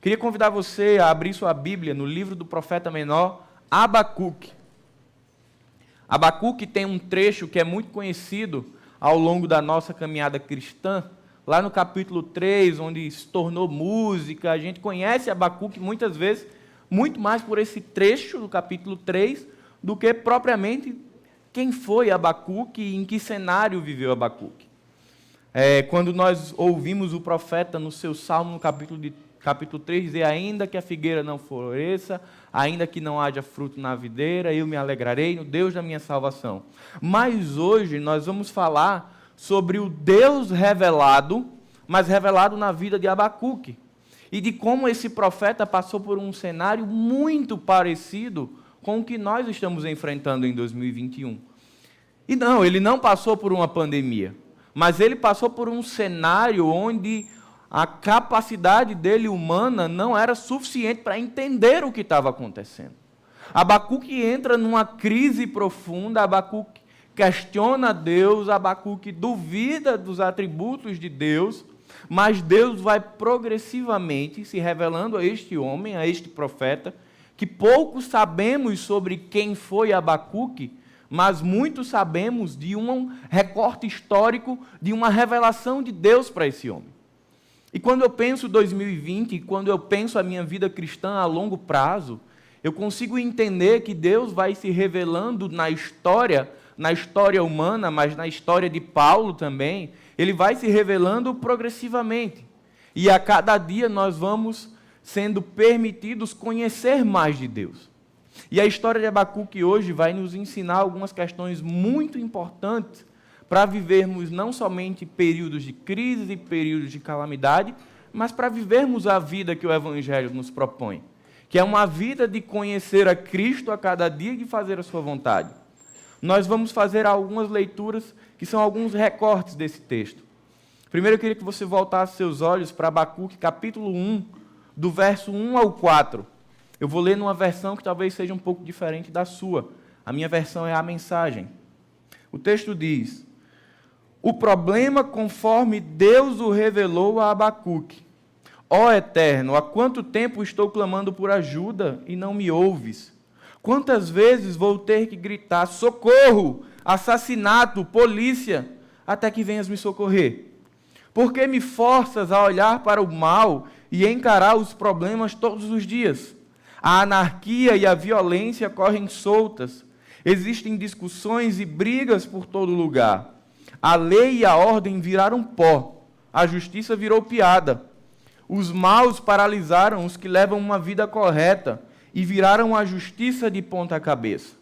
Queria convidar você a abrir sua Bíblia no livro do profeta menor, Abacuque. Abacuque tem um trecho que é muito conhecido ao longo da nossa caminhada cristã, lá no capítulo 3, onde se tornou música. A gente conhece Abacuque muitas vezes, muito mais por esse trecho do capítulo 3, do que propriamente quem foi Abacuque e em que cenário viveu Abacuque. Quando nós ouvimos o profeta no seu salmo, no capítulo 3, dizer: ainda que a figueira não floresça, ainda que não haja fruto na videira, eu me alegrarei no Deus da minha salvação. Mas hoje nós vamos falar sobre o Deus revelado, mas revelado na vida de Abacuque, e de como esse profeta passou por um cenário muito parecido com o que nós estamos enfrentando em 2021. E não, ele não passou por uma pandemia, mas ele passou por um cenário onde a capacidade dele humana não era suficiente para entender o que estava acontecendo. Abacuque entra numa crise profunda, Abacuque questiona Deus, Abacuque duvida dos atributos de Deus, mas Deus vai progressivamente se revelando a este homem, a este profeta, que pouco sabemos sobre quem foi Abacuque, mas muito sabemos de um recorte histórico, de uma revelação de Deus para esse homem. E quando eu penso 2020, quando eu penso a minha vida cristã a longo prazo, eu consigo entender que Deus vai se revelando na história humana, mas na história de Paulo também, ele vai se revelando progressivamente. E a cada dia nós vamos sendo permitidos conhecer mais de Deus. E a história de Abacuque hoje vai nos ensinar algumas questões muito importantes para vivermos não somente períodos de crise e períodos de calamidade, mas para vivermos a vida que o Evangelho nos propõe, que é uma vida de conhecer a Cristo a cada dia e de fazer a sua vontade. Nós vamos fazer algumas leituras que são alguns recortes desse texto. Primeiro eu queria que você voltasse seus olhos para Abacuque, capítulo 1, do verso 1 ao 4. Eu vou ler numa versão que talvez seja um pouco diferente da sua. A minha versão é a mensagem. O texto diz: o problema conforme Deus o revelou a Abacuque. Ó Eterno, há quanto tempo estou clamando por ajuda e não me ouves? Quantas vezes vou ter que gritar: socorro, assassinato, polícia, até que venhas me socorrer? Por que me forças a olhar para o mal e encarar os problemas todos os dias? A anarquia e a violência correm soltas. Existem discussões e brigas por todo lugar. A lei e a ordem viraram pó. A justiça virou piada. Os maus paralisaram os que levam uma vida correta e viraram a justiça de ponta cabeça.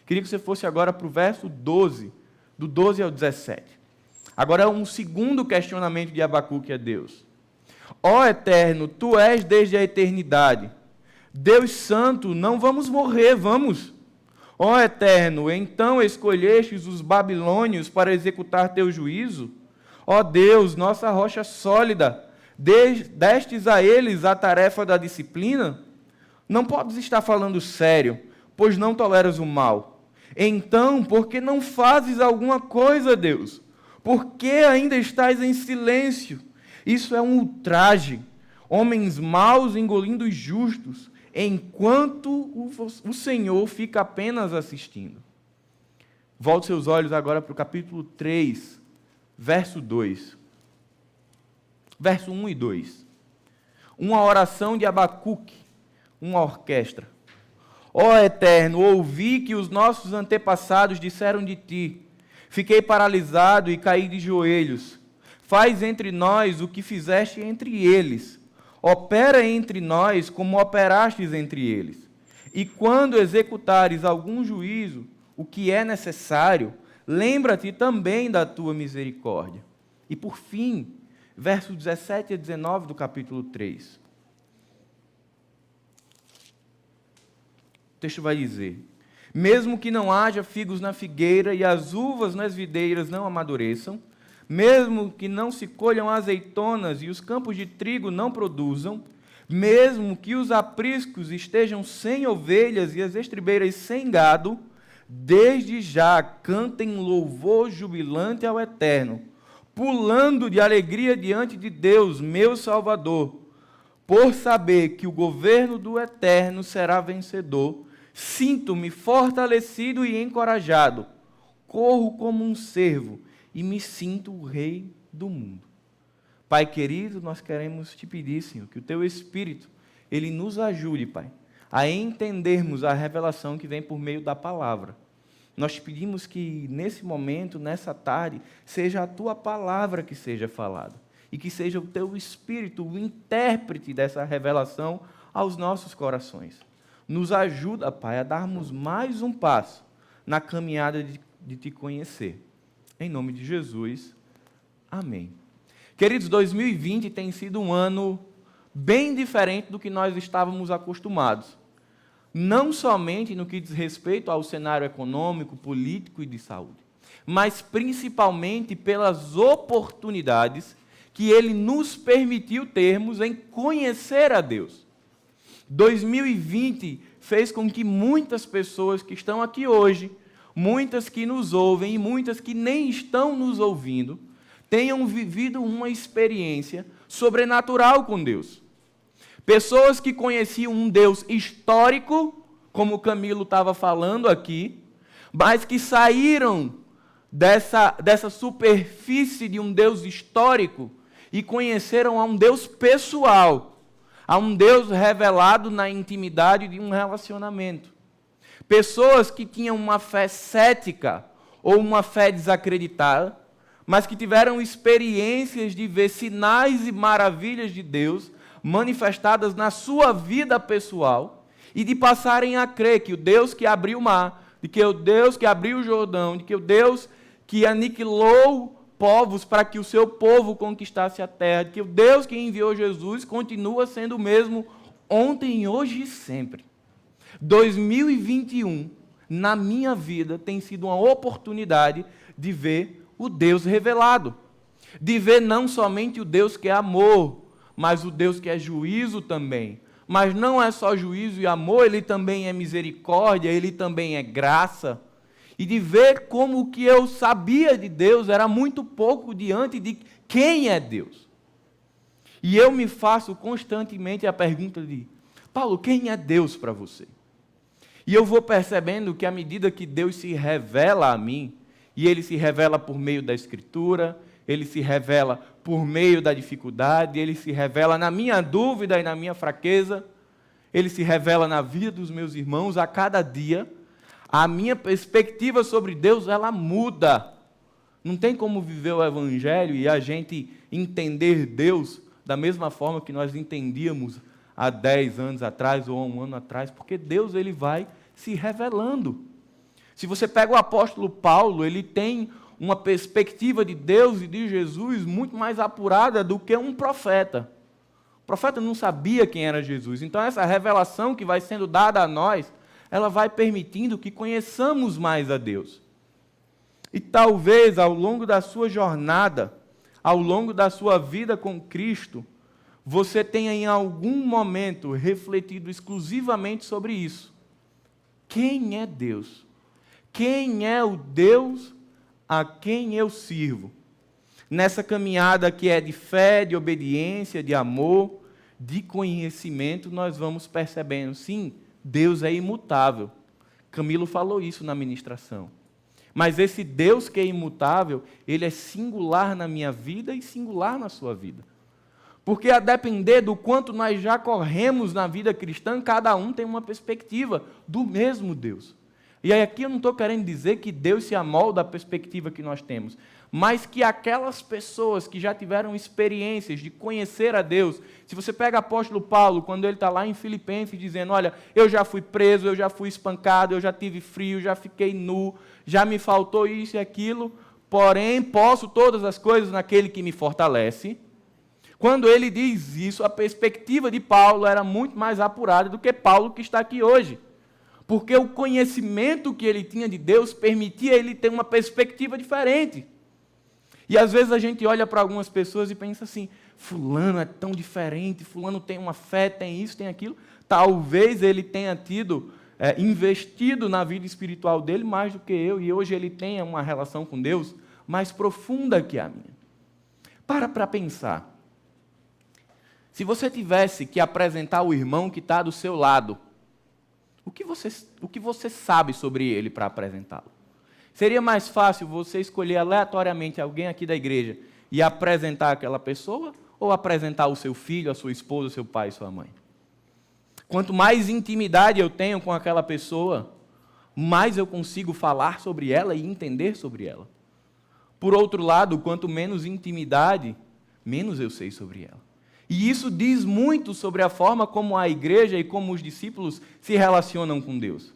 Queria que você fosse agora para o verso 12, do 12 ao 17. Agora é um segundo questionamento de Abacuque a Deus. Ó Eterno, Tu és desde a eternidade. Deus Santo, não vamos morrer, vamos. Ó Eterno, então escolhestes os babilônios para executar Teu juízo? Ó Deus, nossa rocha sólida, destes a eles a tarefa da disciplina? Não podes estar falando sério, pois não toleras o mal. Então, por que não fazes alguma coisa, Deus? Por que ainda estás em silêncio? Isso é um ultraje. Homens maus engolindo os justos, enquanto o Senhor fica apenas assistindo. Volte seus olhos agora para o capítulo 3, verso 2. Verso 1 e 2. Uma oração de Abacuque, uma orquestra. Ó Eterno, ouvi que os nossos antepassados disseram de Ti. Fiquei paralisado e caí de joelhos. Faz entre nós o que fizeste entre eles. Opera entre nós como operastes entre eles. E quando executares algum juízo, o que é necessário, lembra-te também da tua misericórdia. E por fim, versos 17 a 19 do capítulo 3. O texto vai dizer: mesmo que não haja figos na figueira e as uvas nas videiras não amadureçam, mesmo que não se colham azeitonas e os campos de trigo não produzam, mesmo que os apriscos estejam sem ovelhas e as estribeiras sem gado, desde já cantem louvor jubilante ao Eterno, pulando de alegria diante de Deus, meu Salvador, Por saber que o governo do Eterno será vencedor, sinto-me fortalecido e encorajado. Corro como um cervo e me sinto o rei do mundo. Pai querido, nós queremos te pedir, Senhor, que o teu Espírito, ele nos ajude, Pai, a entendermos a revelação que vem por meio da palavra. Nós te pedimos que nesse momento, nessa tarde, seja a tua palavra que seja falada e que seja o teu Espírito o intérprete dessa revelação aos nossos corações. Nos ajuda, Pai, a darmos mais um passo na caminhada de te conhecer. Em nome de Jesus, amém. Queridos, 2020 tem sido um ano bem diferente do que nós estávamos acostumados. Não somente no que diz respeito ao cenário econômico, político e de saúde, mas principalmente pelas oportunidades que ele nos permitiu termos em conhecer a Deus. 2020 fez com que muitas pessoas que estão aqui hoje, muitas que nos ouvem e muitas que nem estão nos ouvindo, tenham vivido uma experiência sobrenatural com Deus. Pessoas que conheciam um Deus histórico, como o Camilo estava falando aqui, mas que saíram dessa superfície de um Deus histórico e conheceram a um Deus pessoal, a um Deus revelado na intimidade de um relacionamento. Pessoas que tinham uma fé cética ou uma fé desacreditada, mas que tiveram experiências de ver sinais e maravilhas de Deus manifestadas na sua vida pessoal e de passarem a crer que o Deus que abriu o mar, de que o Deus que abriu o Jordão, de que o Deus que aniquilou povos para que o seu povo conquistasse a terra, de que o Deus que enviou Jesus continua sendo o mesmo ontem, hoje e sempre. 2021, na minha vida, tem sido uma oportunidade de ver o Deus revelado, de ver não somente o Deus que é amor, mas o Deus que é juízo também. Mas não é só juízo e amor, ele também é misericórdia, ele também é graça. E de ver como o que eu sabia de Deus era muito pouco diante de quem é Deus. E eu me faço constantemente a pergunta de, Paulo, quem é Deus para você? E eu vou percebendo que à medida que Deus se revela a mim, e ele se revela por meio da Escritura, ele se revela por meio da dificuldade, ele se revela na minha dúvida e na minha fraqueza, ele se revela na vida dos meus irmãos a cada dia. A minha perspectiva sobre Deus, ela muda. Não tem como viver o Evangelho e a gente entender Deus da mesma forma que nós entendíamos há 10 anos atrás ou há um ano atrás, porque Deus ele vai se revelando. Se você pega o apóstolo Paulo, ele tem uma perspectiva de Deus e de Jesus muito mais apurada do que um profeta. O profeta não sabia quem era Jesus. Então, essa revelação que vai sendo dada a nós, ela vai permitindo que conheçamos mais a Deus. E talvez, ao longo da sua jornada, ao longo da sua vida com Cristo, você tenha em algum momento refletido exclusivamente sobre isso. Quem é Deus? Quem é o Deus a quem eu sirvo? Nessa caminhada que é de fé, de obediência, de amor, de conhecimento, nós vamos percebendo, sim, Deus é imutável. Camilo falou isso na ministração. Mas esse Deus que é imutável, ele é singular na minha vida e singular na sua vida. Porque a depender do quanto nós já corremos na vida cristã, cada um tem uma perspectiva do mesmo Deus. E aí aqui eu não estou querendo dizer que Deus se amolda à perspectiva que nós temos, mas que aquelas pessoas que já tiveram experiências de conhecer a Deus, se você pega o apóstolo Paulo, quando ele está lá em Filipenses dizendo, olha, eu já fui preso, eu já fui espancado, eu já tive frio, já fiquei nu, já me faltou isso e aquilo, porém posso todas as coisas naquele que me fortalece. Quando ele diz isso, a perspectiva de Paulo era muito mais apurada do que Paulo que está aqui hoje. Porque o conhecimento que ele tinha de Deus permitia ele ter uma perspectiva diferente. E às vezes a gente olha para algumas pessoas e pensa assim, fulano é tão diferente, fulano tem uma fé, tem isso, tem aquilo. Talvez ele tenha tido, investido na vida espiritual dele mais do que eu, e hoje ele tenha uma relação com Deus mais profunda que a minha. Para pensar. Se você tivesse que apresentar o irmão que está do seu lado, o que você sabe sobre ele para apresentá-lo? Seria mais fácil você escolher aleatoriamente alguém aqui da igreja e apresentar aquela pessoa, ou apresentar o seu filho, a sua esposa, o seu pai e sua mãe? Quanto mais intimidade eu tenho com aquela pessoa, mais eu consigo falar sobre ela e entender sobre ela. Por outro lado, quanto menos intimidade, menos eu sei sobre ela. E isso diz muito sobre a forma como a igreja e como os discípulos se relacionam com Deus.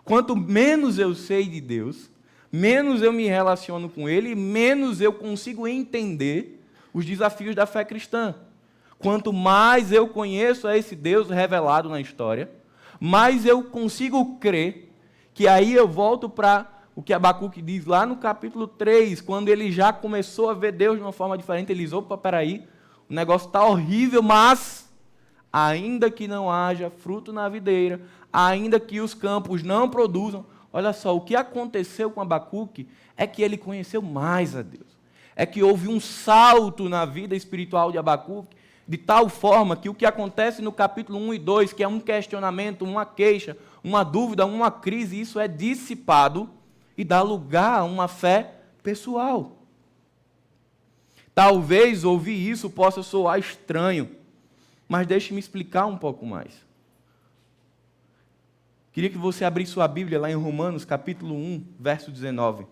Quanto menos eu sei de Deus, menos eu me relaciono com Ele, menos eu consigo entender os desafios da fé cristã. Quanto mais eu conheço a esse Deus revelado na história, mais eu consigo crer, que aí eu volto para o que Abacuque diz lá no capítulo 3, quando ele já começou a ver Deus de uma forma diferente, ele diz, opa, peraí, o negócio está horrível, mas ainda que não haja fruto na videira, ainda que os campos não produzam, olha só, o que aconteceu com Abacuque é que ele conheceu mais a Deus. É que houve um salto na vida espiritual de Abacuque, de tal forma que o que acontece no capítulo 1 e 2, que é um questionamento, uma queixa, uma dúvida, uma crise, isso é dissipado e dá lugar a uma fé pessoal. Talvez ouvir isso possa soar estranho, mas deixe-me explicar um pouco mais. Queria que você abrisse sua Bíblia lá em Romanos, capítulo 1, verso 19.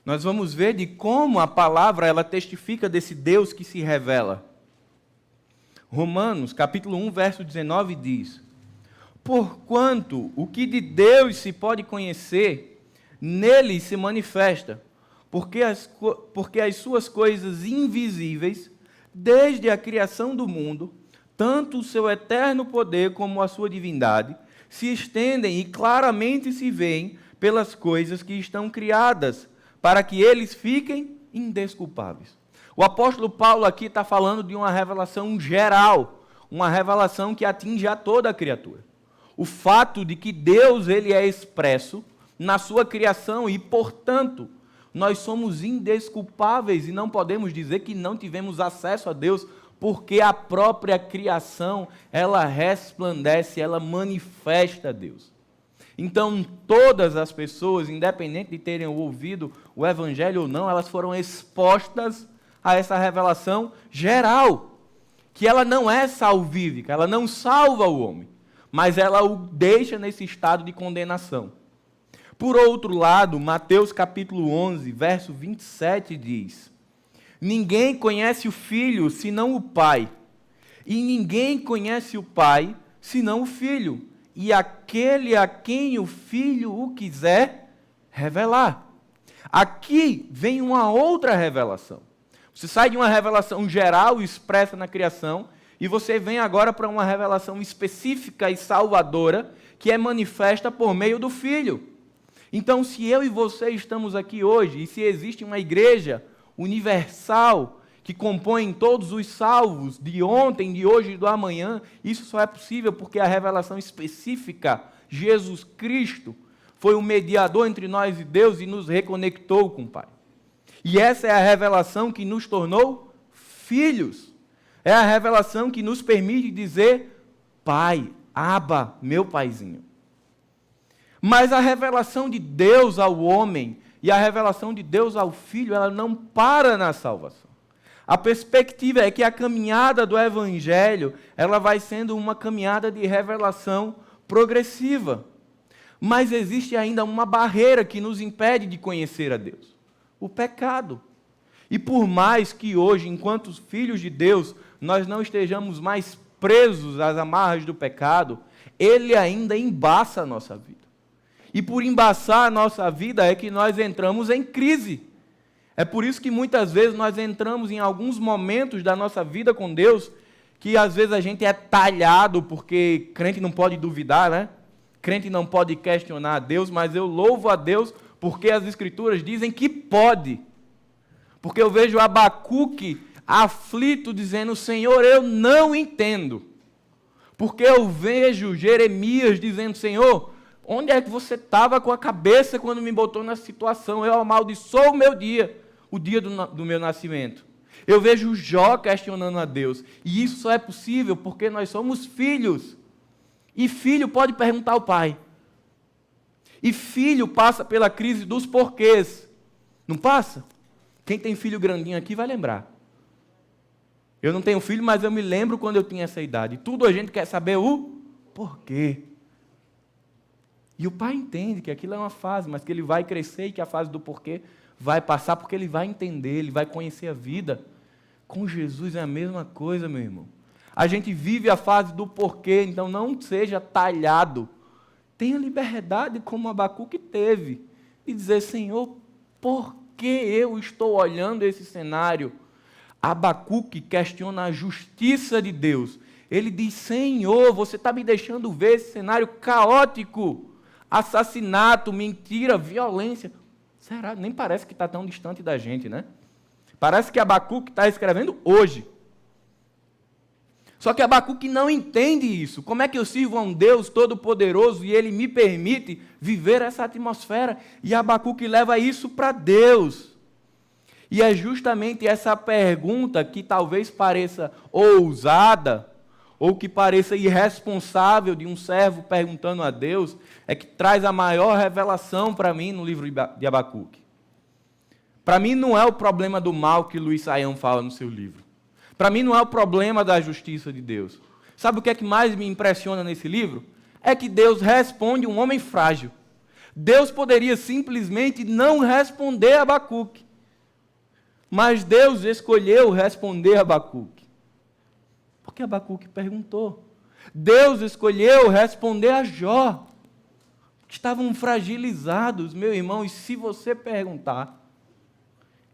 Nós vamos ver de como a palavra ela testifica desse Deus que se revela. Romanos, capítulo 1, verso 19 diz: porquanto o que de Deus se pode conhecer, nele se manifesta, porque as suas coisas invisíveis, desde a criação do mundo, tanto o seu eterno poder como a sua divindade, se estendem e claramente se veem pelas coisas que estão criadas, para que eles fiquem indesculpáveis. O apóstolo Paulo aqui está falando de uma revelação geral, uma revelação que atinge a toda a criatura. O fato de que Deus ele é expresso na sua criação e, portanto, nós somos indesculpáveis e não podemos dizer que não tivemos acesso a Deus, porque a própria criação, ela resplandece, ela manifesta a Deus. Então, todas as pessoas, independente de terem ouvido o Evangelho ou não, elas foram expostas a essa revelação geral, que ela não é salvífica, ela não salva o homem, mas ela o deixa nesse estado de condenação. Por outro lado, Mateus capítulo 11, verso 27 diz: ninguém conhece o Filho, senão o Pai, e ninguém conhece o Pai, senão o Filho, e aquele a quem o Filho o quiser revelar. Aqui vem uma outra revelação. Você sai de uma revelação geral expressa na criação, e você vem agora para uma revelação específica e salvadora, que é manifesta por meio do Filho. Então, se eu e você estamos aqui hoje, e se existe uma igreja universal, que compõem todos os salvos de ontem, de hoje e do amanhã, isso só é possível porque a revelação específica, Jesus Cristo, foi o mediador entre nós e Deus e nos reconectou com o Pai. E essa é a revelação que nos tornou filhos. É a revelação que nos permite dizer: Pai, Abba, meu paizinho. Mas a revelação de Deus ao homem e a revelação de Deus ao Filho, ela não para na salvação. A perspectiva é que a caminhada do Evangelho, ela vai sendo uma caminhada de revelação progressiva. Mas existe ainda uma barreira que nos impede de conhecer a Deus: o pecado. E por mais que hoje, enquanto filhos de Deus, nós não estejamos mais presos às amarras do pecado, ele ainda embaça a nossa vida. E por embaçar a nossa vida é que nós entramos em crise. É por isso que muitas vezes nós entramos em alguns momentos da nossa vida com Deus, que às vezes a gente é talhado, porque crente não pode duvidar, né? Crente não pode questionar a Deus, mas eu louvo a Deus porque as Escrituras dizem que pode. Porque eu vejo Abacuque aflito dizendo: Senhor, eu não entendo. Porque eu vejo Jeremias dizendo: Senhor, Onde é que você estava com a cabeça quando me botou nessa situação? Eu amaldiçoo o meu dia, o dia do meu nascimento. Eu vejo Jó questionando a Deus. E isso só é possível porque nós somos filhos. E filho pode perguntar ao pai. E filho passa pela crise dos porquês. Não passa? Quem tem filho grandinho aqui vai lembrar. Eu não tenho filho, mas eu me lembro quando eu tinha essa idade. Tudo a gente quer saber o porquê. E o pai entende que aquilo é uma fase, mas que ele vai crescer e que a fase do porquê vai passar, porque ele vai entender, ele vai conhecer a vida. Com Jesus é a mesma coisa, meu irmão. A gente vive a fase do porquê, então não seja talhado. Tenha liberdade como Abacuque teve, e dizer, Senhor, por que eu estou olhando esse cenário? Abacuque questiona a justiça de Deus. Ele diz, Senhor, você está me deixando ver esse cenário caótico. Assassinato, mentira, violência. Será? Nem parece que está tão distante da gente, né? Parece que Abacuque está escrevendo hoje. Só que Abacuque não entende isso. Como é que eu sirvo a um Deus todo-poderoso e ele me permite viver essa atmosfera? E Abacuque leva isso para Deus. E é justamente essa pergunta que talvez pareça ousada, ou que pareça irresponsável de um servo perguntando a Deus, é que traz a maior revelação para mim no livro de Abacuque. Para mim não é o problema do mal que Luiz Saião fala no seu livro. Para mim não é o problema da justiça de Deus. Sabe o que é que mais me impressiona nesse livro? É que Deus responde um homem frágil. Deus poderia simplesmente não responder a Abacuque. Mas Deus escolheu responder a Abacuque. Porque Abacuque perguntou. Deus escolheu responder a Jó. Estavam fragilizados, meu irmão, e se você perguntar,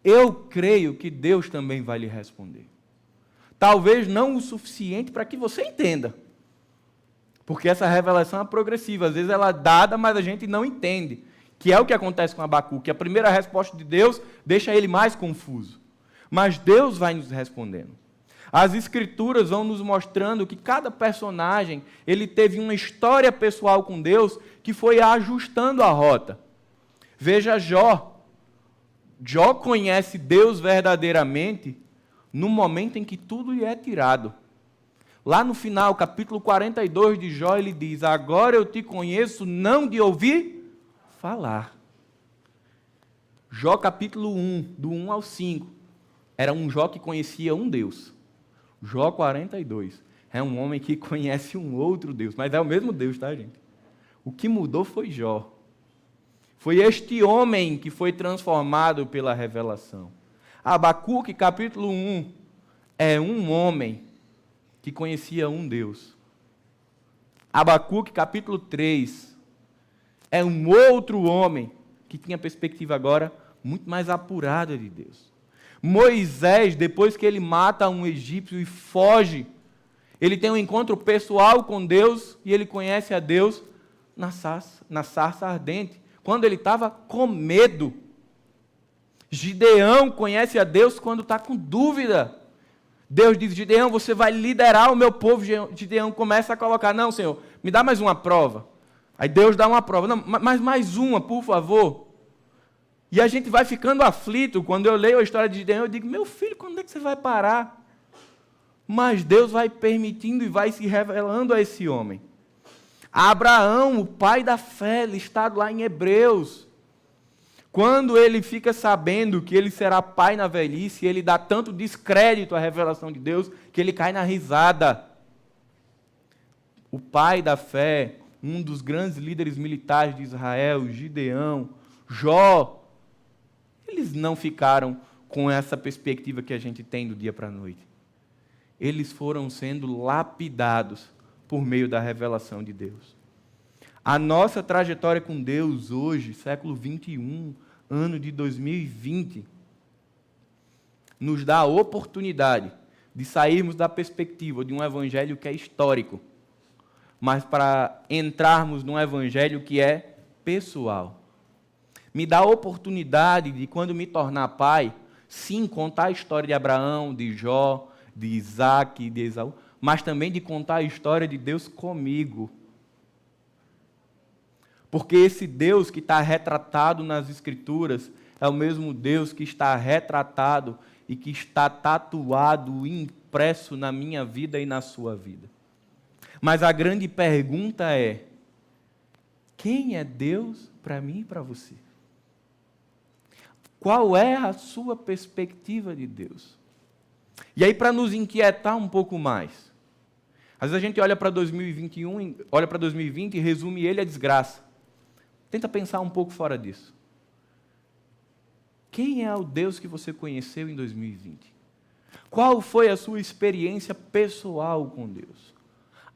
eu creio que Deus também vai lhe responder. Talvez não o suficiente para que você entenda. Porque essa revelação é progressiva. Às vezes ela é dada, mas a gente não entende. Que é o que acontece com Abacuque. A primeira resposta de Deus deixa ele mais confuso. Mas Deus vai nos respondendo. As Escrituras vão nos mostrando que cada personagem ele teve uma história pessoal com Deus que foi ajustando a rota. Veja Jó. Jó conhece Deus verdadeiramente no momento em que tudo lhe é tirado. Lá no final, capítulo 42 de Jó, ele diz, agora eu te conheço não de ouvir falar. Jó capítulo 1, do 1 ao 5, era um Jó que conhecia um Deus. Jó 42, é um homem que conhece um outro Deus, mas é o mesmo Deus, tá, gente? O que mudou foi Jó. Foi este homem que foi transformado pela revelação. Abacuque, capítulo 1, é um homem que conhecia um Deus. Abacuque, capítulo 3, é um outro homem que tinha perspectiva agora muito mais apurada de Deus. Moisés, depois que ele mata um egípcio e foge, ele tem um encontro pessoal com Deus e ele conhece a Deus na sarça ardente, quando ele estava com medo. Gideão conhece a Deus quando está com dúvida. Deus diz, Gideão, você vai liderar o meu povo. Gideão começa a colocar, não, Senhor, me dá mais uma prova. Aí Deus dá uma prova, não, mas mais uma, por favor. E a gente vai ficando aflito. Quando eu leio a história de Gideão, eu digo, meu filho, quando é que você vai parar? Mas Deus vai permitindo e vai se revelando a esse homem. Abraão, o pai da fé, listado lá em Hebreus. Quando ele fica sabendo que ele será pai na velhice, ele dá tanto descrédito à revelação de Deus, que ele cai na risada. O pai da fé, um dos grandes líderes militares de Israel, Gideão, Jó, eles não ficaram com essa perspectiva que a gente tem do dia para a noite. Eles foram sendo lapidados por meio da revelação de Deus. A nossa trajetória com Deus hoje, século 21, ano de 2020, nos dá a oportunidade de sairmos da perspectiva de um evangelho que é histórico, mas para entrarmos num evangelho que é pessoal. Me dá a oportunidade de, quando me tornar pai, sim, contar a história de Abraão, de Jó, de Isaac, de Esaú, mas também de contar a história de Deus comigo. Porque esse Deus que está retratado nas Escrituras é o mesmo Deus que está retratado e que está tatuado, impresso na minha vida e na sua vida. Mas a grande pergunta é: quem é Deus para mim e para você? Qual é a sua perspectiva de Deus? E aí, para nos inquietar um pouco mais, às vezes a gente olha para 2021, olha para 2020 e resume ele a desgraça. Tenta pensar um pouco fora disso. Quem é o Deus que você conheceu em 2020? Qual foi a sua experiência pessoal com Deus?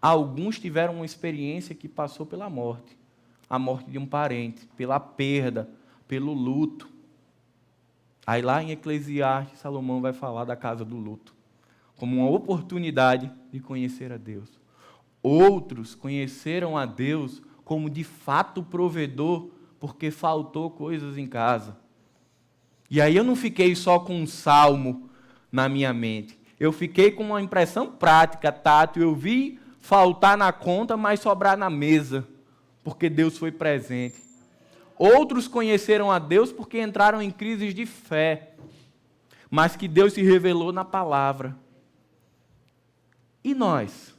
Alguns tiveram uma experiência que passou pela morte. A morte de um parente, pela perda, pelo luto. Aí lá em Eclesiastes, Salomão vai falar da casa do luto, como uma oportunidade de conhecer a Deus. Outros conheceram a Deus como de fato provedor, porque faltou coisas em casa. E aí eu não fiquei só com um salmo na minha mente. Eu fiquei com uma impressão prática, tátil. Eu vi faltar na conta, mas sobrar na mesa, porque Deus foi presente. Outros conheceram a Deus porque entraram em crises de fé, mas que Deus se revelou na palavra. E nós?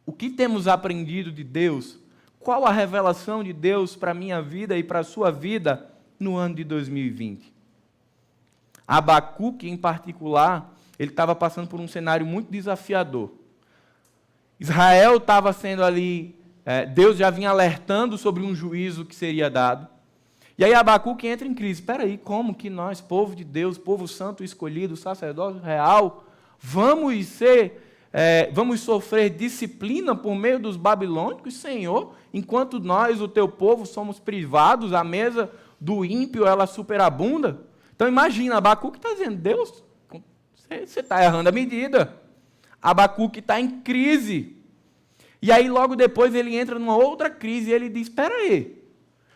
O que temos aprendido de Deus? Qual a revelação de Deus para a minha vida e para a sua vida no ano de 2020? Abacuque, em particular, ele estava passando por um cenário muito desafiador. Israel estava sendo ali, Deus já vinha alertando sobre um juízo que seria dado. E aí Abacuque entra em crise. Espera aí, como que nós, povo de Deus, povo santo escolhido, sacerdócio real, vamos sofrer disciplina por meio dos babilônicos, Senhor, enquanto nós, o teu povo, somos privados, a mesa do ímpio, ela superabunda? Então imagina, Abacuque está dizendo: Deus, você está errando a medida. Abacuque está em crise. E aí logo depois ele entra numa outra crise e ele diz: espera aí,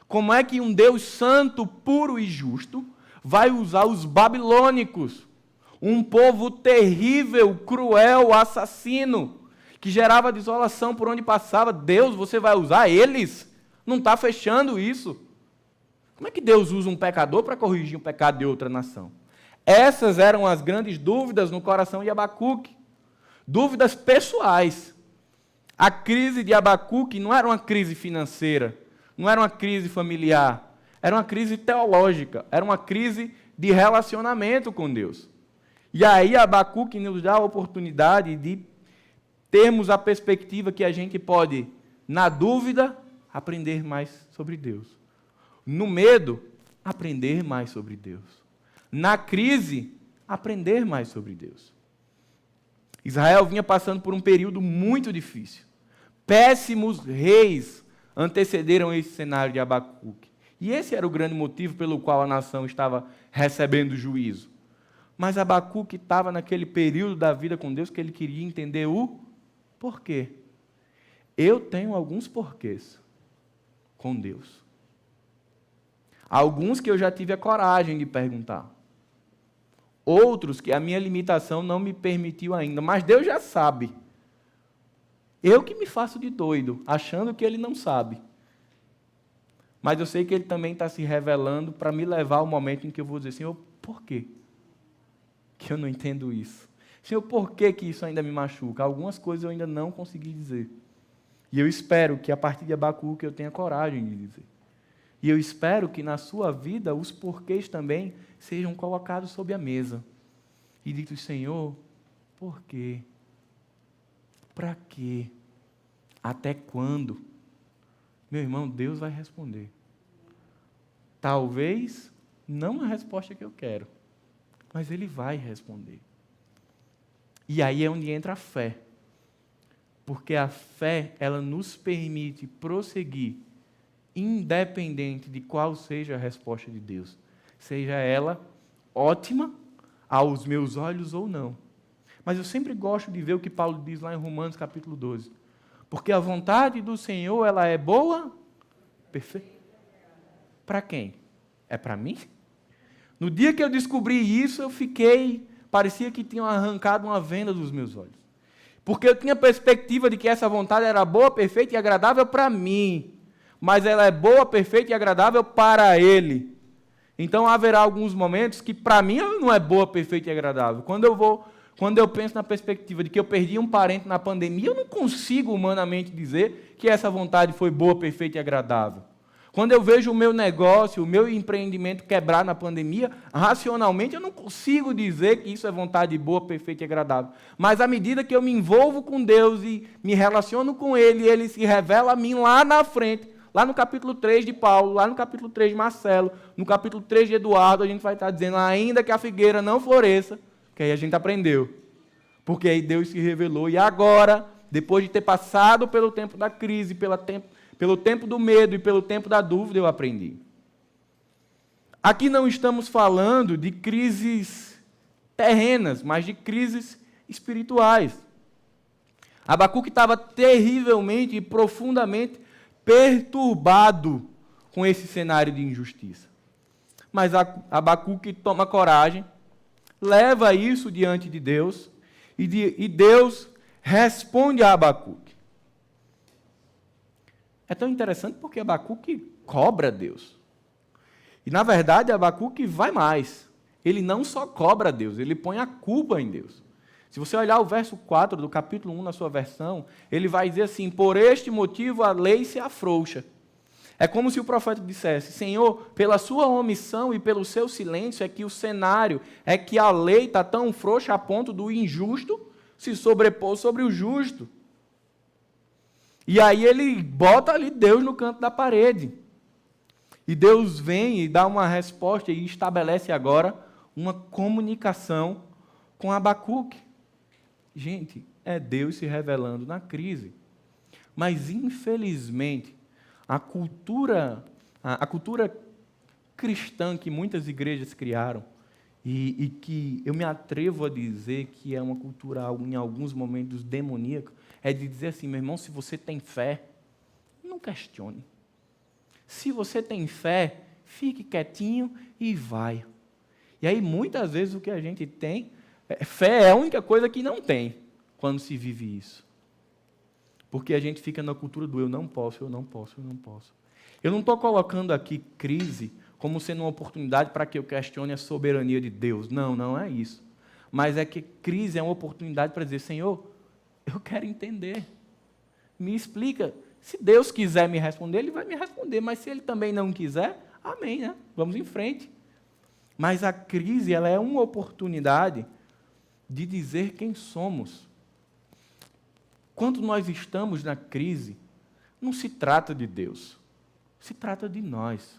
como é que um Deus santo, puro e justo vai usar os babilônicos, um povo terrível, cruel, assassino, que gerava desolação por onde passava? Deus, você vai usar eles? Não está fechando isso. Como é que Deus usa um pecador para corrigir um pecado de outra nação? Essas eram as grandes dúvidas no coração de Abacuque. Dúvidas pessoais. A crise de Abacuque não era uma crise financeira, não era uma crise familiar, era uma crise teológica, era uma crise de relacionamento com Deus. E aí Abacuque nos dá a oportunidade de termos a perspectiva que a gente pode, na dúvida, aprender mais sobre Deus. No medo, aprender mais sobre Deus. Na crise, aprender mais sobre Deus. Israel vinha passando por um período muito difícil. Péssimos reis antecederam esse cenário de Abacuque. E esse era o grande motivo pelo qual a nação estava recebendo juízo. Mas Abacuque estava naquele período da vida com Deus que ele queria entender o porquê. Eu tenho alguns porquês com Deus. Alguns que eu já tive a coragem de perguntar. Outros que a minha limitação não me permitiu ainda, mas Deus já sabe. Eu que me faço de doido, achando que Ele não sabe. Mas eu sei que Ele também está se revelando para me levar ao momento em que eu vou dizer: Senhor, por quê que eu não entendo isso? Senhor, por que isso ainda me machuca? Algumas coisas eu ainda não consegui dizer. E eu espero que a partir de Abacuque eu tenha coragem de dizer. E eu espero que na sua vida os porquês também sejam colocados sobre a mesa. E dito: Senhor, por quê? Para quê? Até quando? Meu irmão, Deus vai responder. Talvez não a resposta que eu quero, mas Ele vai responder. E aí é onde entra a fé. Porque a fé, ela nos permite prosseguir, independente de qual seja a resposta de Deus. Seja ela ótima aos meus olhos ou não. Mas eu sempre gosto de ver o que Paulo diz lá em Romanos capítulo 12. Porque a vontade do Senhor, ela é boa, perfeita. Para quem? É para mim? No dia que eu descobri isso, parecia que tinham arrancado uma venda dos meus olhos. Porque eu tinha a perspectiva de que essa vontade era boa, perfeita e agradável para mim. mas ela é boa, perfeita e agradável para Ele. Então haverá alguns momentos que para mim ela não é boa, perfeita e agradável. Quando eu penso na perspectiva de que eu perdi um parente na pandemia, eu não consigo humanamente dizer que essa vontade foi boa, perfeita e agradável. Quando eu vejo o meu negócio, o meu empreendimento quebrar na pandemia, racionalmente eu não consigo dizer que isso é vontade boa, perfeita e agradável. Mas à medida que eu me envolvo com Deus e me relaciono com Ele, Ele se revela a mim lá na frente, lá no capítulo 3 de Paulo, lá no capítulo 3 de Marcelo, no capítulo 3 de Eduardo, a gente vai estar dizendo, ainda que a figueira não floresça, que aí a gente aprendeu. Porque aí Deus se revelou. E agora, depois de ter passado pelo tempo da crise, pelo tempo do medo e pelo tempo da dúvida, eu aprendi. Aqui não estamos falando de crises terrenas, mas de crises espirituais. Abacuque estava terrivelmente e profundamente perturbado com esse cenário de injustiça. Mas Abacuque toma coragem, leva isso diante de Deus, e Deus responde a Abacuque. É tão interessante porque Abacuque cobra Deus. E, na verdade, Abacuque vai mais. Ele não só cobra Deus, ele põe a culpa em Deus. Se você olhar o verso 4 do capítulo 1 na sua versão, ele vai dizer assim, por este motivo a lei se afrouxa. É como se o profeta dissesse, Senhor, pela sua omissão e pelo seu silêncio é que o cenário, é que a lei está tão frouxa a ponto do injusto se sobrepor sobre o justo. E aí ele bota ali Deus no canto da parede. E Deus vem e dá uma resposta e estabelece agora uma comunicação com Abacuque. Gente, é Deus se revelando na crise. Mas, infelizmente, a cultura cristã que muitas igrejas criaram, e que eu me atrevo a dizer que é uma cultura, em alguns momentos, demoníaca, é de dizer assim, meu irmão, se você tem fé, não questione. Se você tem fé, fique quietinho e vai. E aí, muitas vezes, o que a gente tem, fé é a única coisa que não tem quando se vive isso. Porque a gente fica na cultura do eu não posso, eu não posso, eu não posso. Eu não estou colocando aqui crise como sendo uma oportunidade para que eu questione a soberania de Deus. Não, não é isso. Mas é que crise é uma oportunidade para dizer, Senhor, eu quero entender. Me explica. Se Deus quiser me responder, Ele vai me responder. Mas se Ele também não quiser, amém, né? Vamos em frente. Mas a crise, ela é uma oportunidade de dizer quem somos. Quando nós estamos na crise, não se trata de Deus, se trata de nós.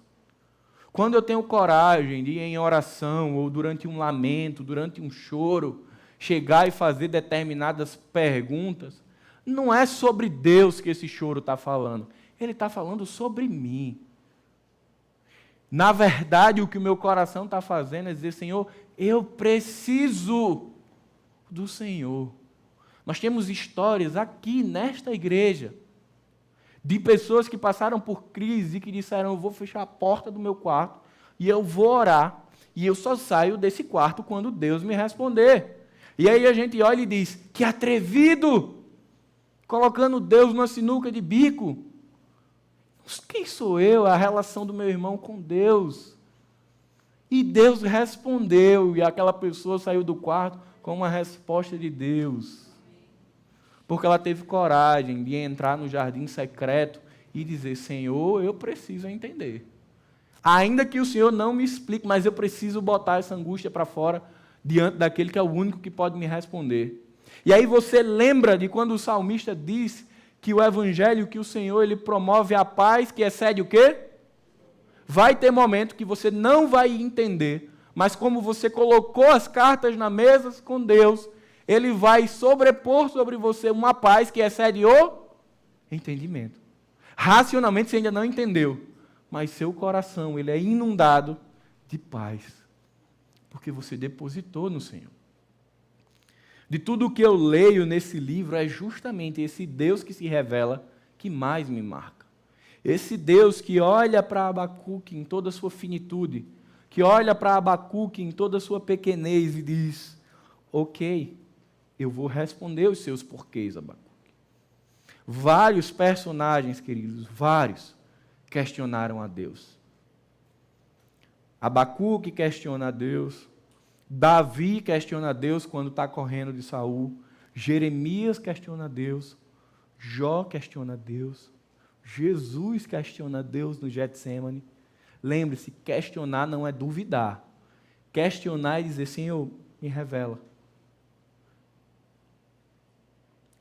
Quando eu tenho coragem de ir em oração, ou durante um lamento, durante um choro, chegar e fazer determinadas perguntas, não é sobre Deus que esse choro está falando, ele está falando sobre mim. Na verdade, o que o meu coração está fazendo é dizer, Senhor, eu preciso do Senhor. Nós temos histórias aqui nesta igreja de pessoas que passaram por crise e que disseram, eu vou fechar a porta do meu quarto e eu vou orar e eu só saio desse quarto quando Deus me responder. E aí a gente olha e diz, que atrevido, colocando Deus numa sinuca de bico. Quem sou eu? A relação do meu irmão com Deus. E Deus respondeu e aquela pessoa saiu do quarto com uma resposta de Deus. Porque ela teve coragem de entrar no jardim secreto e dizer, Senhor, eu preciso entender. Ainda que o Senhor não me explique, mas eu preciso botar essa angústia para fora diante daquele que é o único que pode me responder. E aí você lembra de quando o salmista diz que o evangelho, que o Senhor, ele promove a paz que excede o quê? Vai ter momento que você não vai entender, mas como você colocou as cartas na mesa com Deus, Ele vai sobrepor sobre você uma paz que excede o entendimento. Racionalmente você ainda não entendeu, mas seu coração ele é inundado de paz, porque você depositou no Senhor. De tudo o que eu leio nesse livro, é justamente esse Deus que se revela que mais me marca. Esse Deus que olha para Abacuque em toda a sua finitude, que olha para Abacuque em toda a sua pequenez e diz, ok, eu vou responder os seus porquês, Abacuque. Vários personagens, queridos, vários, questionaram a Deus. Abacuque questiona a Deus. Davi questiona a Deus quando está correndo de Saul. Jeremias questiona a Deus. Jó questiona a Deus. Jesus questiona a Deus no Getsêmani. Lembre-se, questionar não é duvidar. Questionar é dizer, Senhor, me revela.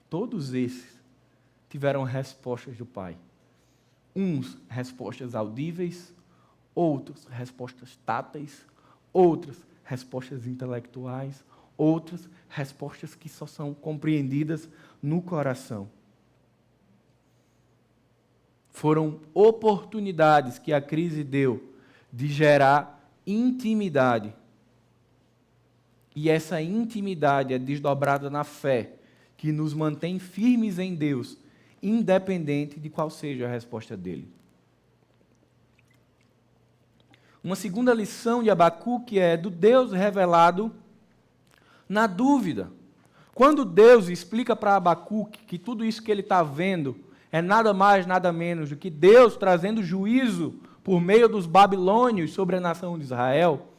Todos esses tiveram respostas do Pai. Uns, respostas audíveis. Outros, respostas táteis. Outras, respostas intelectuais. Outras, respostas que só são compreendidas no coração. Foram oportunidades que a crise deu de gerar intimidade. E essa intimidade é desdobrada na fé, que nos mantém firmes em Deus, independente de qual seja a resposta dele. Uma segunda lição de Abacuque é do Deus revelado na dúvida. Quando Deus explica para Abacuque que tudo isso que ele está vendo é nada mais, nada menos do que Deus trazendo juízo por meio dos babilônios sobre a nação de Israel,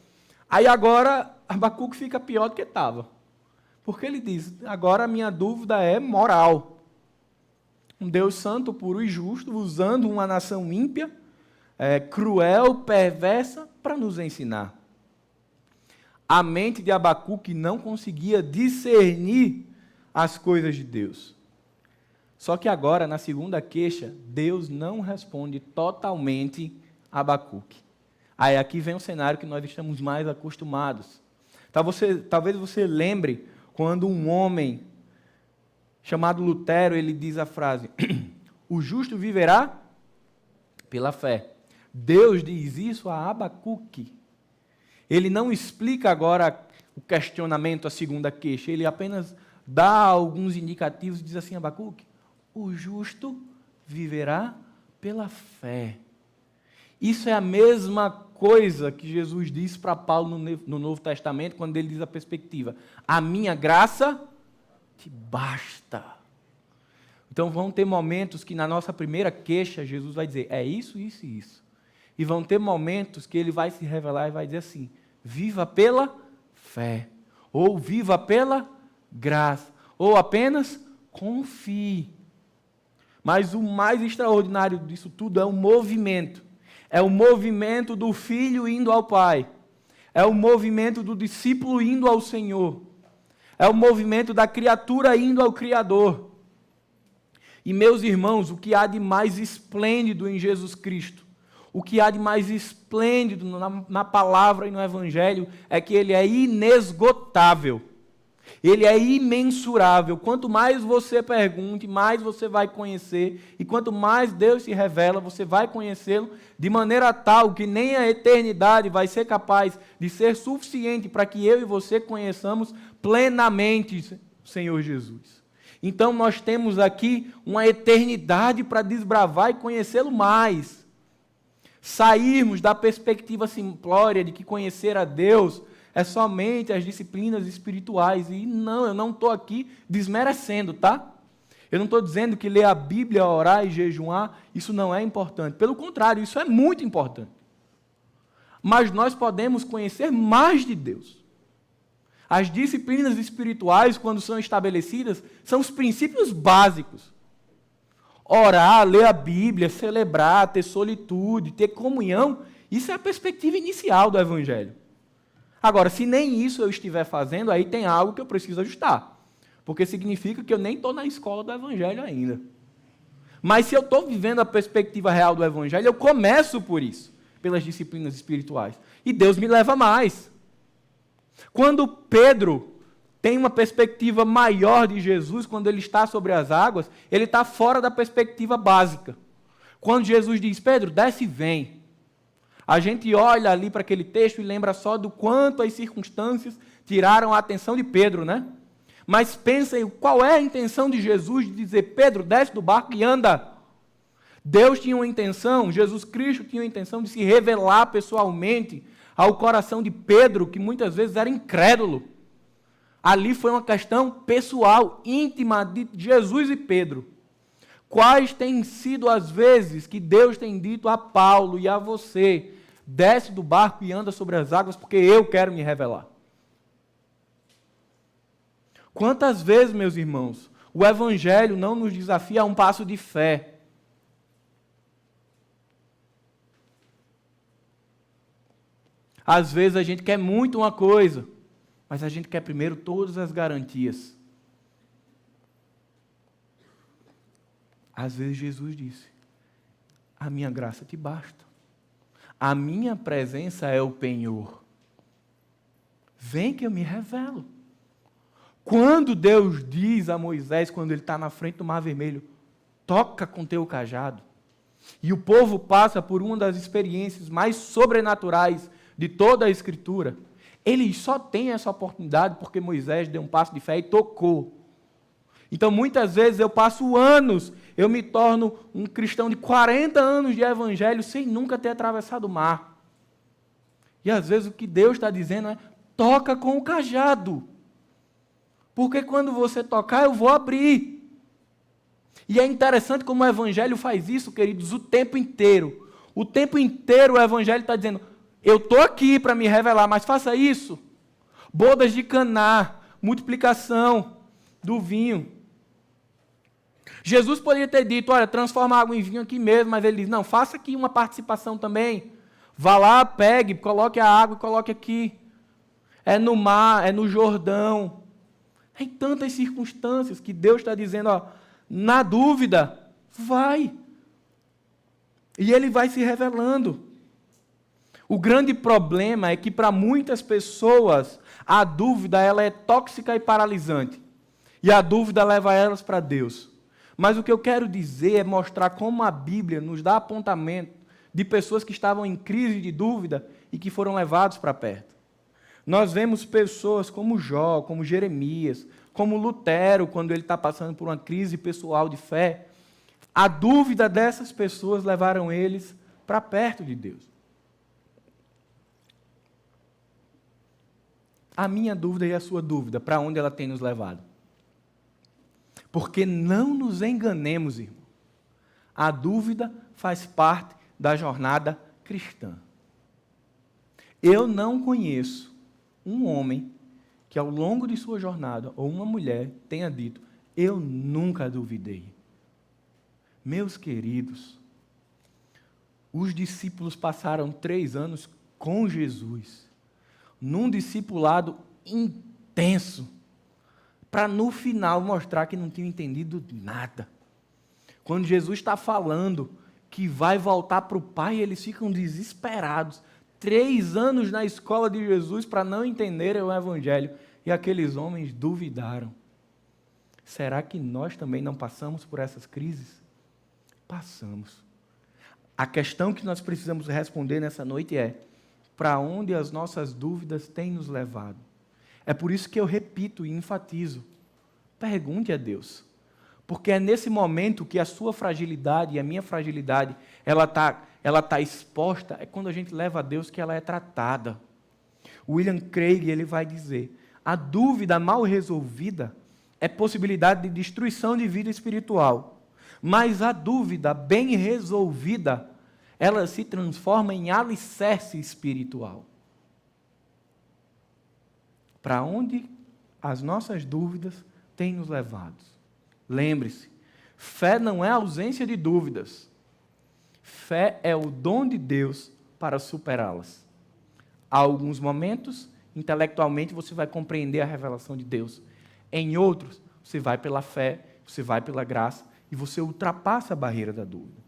aí agora Abacuque fica pior do que estava. Porque ele diz, agora a minha dúvida é moral. Um Deus santo, puro e justo, usando uma nação ímpia, cruel, perversa, para nos ensinar. A mente de Abacuque não conseguia discernir as coisas de Deus. Só que agora, na segunda queixa, Deus não responde totalmente a Abacuque. Aí aqui vem um cenário que nós estamos mais acostumados. Talvez você lembre quando um homem chamado Lutero, ele diz a frase, o justo viverá pela fé. Deus diz isso a Abacuque. Ele não explica agora o questionamento, a segunda queixa, ele apenas dá alguns indicativos e diz assim, Abacuque, o justo viverá pela fé. Isso é a mesma coisa que Jesus disse para Paulo no Novo Testamento, quando ele diz a perspectiva, a minha graça te basta. Então vão ter momentos que na nossa primeira queixa, Jesus vai dizer, é isso, isso e isso. E vão ter momentos que ele vai se revelar e vai dizer assim, viva pela fé, ou viva pela graça, ou apenas confie. Mas o mais extraordinário disso tudo é o movimento. É o movimento do filho indo ao Pai. É o movimento do discípulo indo ao Senhor. É o movimento da criatura indo ao Criador. E, meus irmãos, o que há de mais esplêndido em Jesus Cristo, o que há de mais esplêndido na palavra e no Evangelho, é que ele é inesgotável. Ele é imensurável. Quanto mais você pergunte, mais você vai conhecer. E quanto mais Deus se revela, você vai conhecê-lo de maneira tal que nem a eternidade vai ser capaz de ser suficiente para que eu e você conheçamos plenamente o Senhor Jesus. Então nós temos aqui uma eternidade para desbravar e conhecê-lo mais. Sairmos da perspectiva simplória de que conhecer a Deus é somente as disciplinas espirituais. E não, eu não estou aqui desmerecendo, tá? Eu não estou dizendo que ler a Bíblia, orar e jejuar, isso não é importante. Pelo contrário, isso é muito importante. Mas nós podemos conhecer mais de Deus. As disciplinas espirituais, quando são estabelecidas, são os princípios básicos. Orar, ler a Bíblia, celebrar, ter solitude, ter comunhão, isso é a perspectiva inicial do Evangelho. Agora, se nem isso eu estiver fazendo, aí tem algo que eu preciso ajustar. Porque significa que eu nem estou na escola do Evangelho ainda. Mas se eu estou vivendo a perspectiva real do Evangelho, eu começo por isso, pelas disciplinas espirituais. E Deus me leva mais. Quando Pedro tem uma perspectiva maior de Jesus, quando ele está sobre as águas, ele está fora da perspectiva básica. Quando Jesus diz, Pedro, desce e vem. A gente olha ali para aquele texto e lembra só do quanto as circunstâncias tiraram a atenção de Pedro, né? Mas pensem, qual é a intenção de Jesus de dizer, Pedro, desce do barco e anda? Deus tinha uma intenção, Jesus Cristo tinha uma intenção de se revelar pessoalmente ao coração de Pedro, que muitas vezes era incrédulo. Ali foi uma questão pessoal, íntima de Jesus e Pedro. Quais têm sido as vezes que Deus tem dito a Paulo e a você: desce do barco e anda sobre as águas, porque eu quero me revelar? Quantas vezes, meus irmãos, o Evangelho não nos desafia a um passo de fé? Às vezes a gente quer muito uma coisa, mas a gente quer primeiro todas as garantias. Às vezes Jesus disse: a minha graça te basta. A minha presença é o penhor. Vem que eu me revelo. Quando Deus diz a Moisés, quando ele está na frente do Mar Vermelho: toca com teu cajado. E o povo passa por uma das experiências mais sobrenaturais de toda a Escritura. Ele só tem essa oportunidade porque Moisés deu um passo de fé e tocou. Então, muitas vezes eu passo anos, eu me torno um cristão de 40 anos de evangelho sem nunca ter atravessado o mar. E às vezes o que Deus está dizendo é: toca com o cajado. Porque quando você tocar, eu vou abrir. E é interessante como o evangelho faz isso, queridos, o tempo inteiro. O tempo inteiro o evangelho está dizendo: eu estou aqui para me revelar, mas faça isso. Bodas de Caná, multiplicação do vinho. Jesus poderia ter dito: olha, transforma a água em vinho aqui mesmo, mas ele diz: não, faça aqui uma participação também. Vá lá, pegue, coloque a água e coloque aqui. É no mar, é no Jordão. É em tantas circunstâncias que Deus está dizendo: ó, na dúvida, vai. E Ele vai se revelando. O grande problema é que para muitas pessoas a dúvida ela é tóxica e paralisante. E a dúvida leva elas para Deus. Mas o que eu quero dizer é mostrar como a Bíblia nos dá apontamento de pessoas que estavam em crise de dúvida e que foram levados para perto. Nós vemos pessoas como Jó, como Jeremias, como Lutero, quando ele está passando por uma crise pessoal de fé. A dúvida dessas pessoas levaram eles para perto de Deus. A minha dúvida e a sua dúvida, para onde ela tem nos levado? Porque não nos enganemos, irmão. A dúvida faz parte da jornada cristã. Eu não conheço um homem que ao longo de sua jornada, ou uma mulher, tenha dito: eu nunca duvidei. Meus queridos, os discípulos passaram 3 anos com Jesus, num discipulado intenso, para no final mostrar que não tinham entendido nada. Quando Jesus está falando que vai voltar para o Pai, eles ficam desesperados. 3 anos na escola de Jesus para não entenderem o Evangelho. E aqueles homens duvidaram. Será que nós também não passamos por essas crises? Passamos. A questão que nós precisamos responder nessa noite é: para onde as nossas dúvidas têm nos levado? É por isso que eu repito e enfatizo: pergunte a Deus. Porque é nesse momento que a sua fragilidade e a minha fragilidade, ela tá exposta, é quando a gente leva a Deus que ela é tratada. William Craig, ele vai dizer: a dúvida mal resolvida é possibilidade de destruição de vida espiritual. Mas a dúvida bem resolvida, ela se transforma em alicerce espiritual. Para onde as nossas dúvidas têm nos levado? Lembre-se, fé não é ausência de dúvidas. Fé é o dom de Deus para superá-las. Há alguns momentos, intelectualmente, você vai compreender a revelação de Deus. Em outros, você vai pela fé, você vai pela graça e você ultrapassa a barreira da dúvida.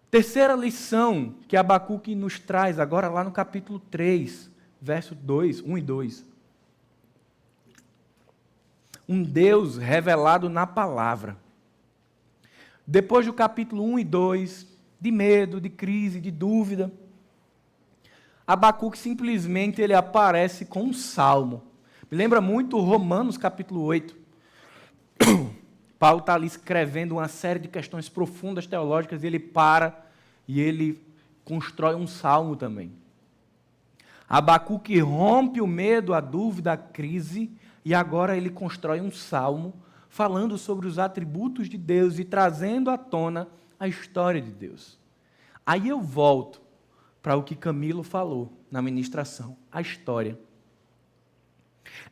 Terceira lição que Abacuque nos traz agora lá no capítulo 3, verso 2, 1 e 2. Um Deus revelado na palavra. Depois do capítulo 1 e 2, de medo, de crise, de dúvida, Abacuque simplesmente ele aparece com um salmo. Me lembra muito Romanos capítulo 8. Paulo está ali escrevendo uma série de questões profundas teológicas e ele para e ele constrói um salmo também. Abacuque rompe o medo, a dúvida, a crise e agora ele constrói um salmo falando sobre os atributos de Deus e trazendo à tona a história de Deus. Aí eu volto para o que Camilo falou na ministração, a história.